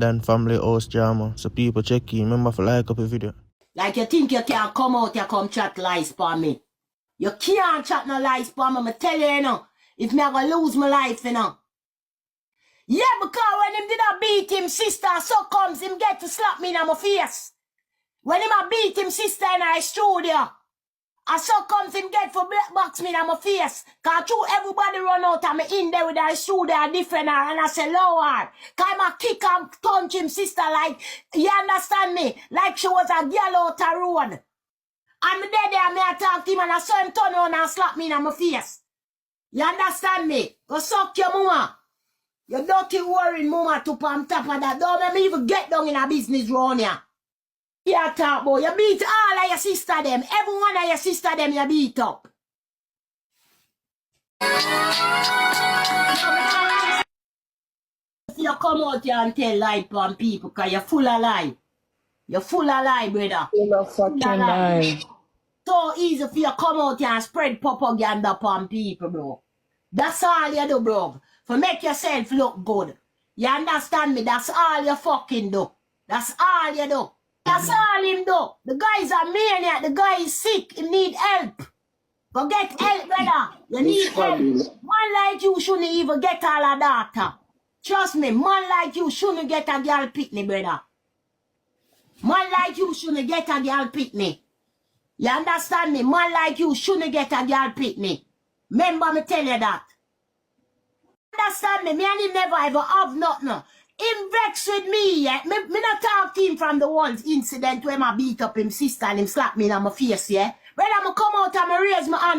than family house drama. So people check in. Remember to like up a video. Like you think you can come out here come chat lies for me. You can't chat no lies for me, I tell you, know. If me I gonna lose my life, you know. Yeah, because when him did I beat him sister, so comes him get to slap me in my face. When him I beat him sister in our studio, and so comes him get for black box me in my face. Cause true everybody run out and me in there with our studio different and I say Lord. Cause I kick and punch him sister like, you understand me? Like she was a girl out the road. And me there and me attack him and I saw him turn around and slap me in my face. You understand me? Go suck your mama. You dirty worrying mama to on top of that. Don't let me even get down in a business round here. Yeah, talk boy. You beat all of your sister them. Every one of your sister them you beat up. If you come out here and tell lie on people, because you're full of lie. You're full of lie, brother. Full of fucking lie. So easy for you to come out here and spread propaganda upon people, bro. That's all you do, bro. For make yourself look good. You understand me? That's all you fucking do. That's all you do. That's all him do. The guy's a maniac. The guy is sick. He need help. Go get help, brother. You need help. Man like you shouldn't even get all of that. Trust me, man like you shouldn't get a girl picnic, brother. Man like you shouldn't get a girl picnic. You understand me? Man like you shouldn't get a girl picnic. Remember me tell you that. Understand me? Me and him never ever have nothing. Him vex with me, yeah? Me not talk to him from the ones incident where I beat up him sister and him slap me in my face, yeah? Brother, I come out and I raise my hand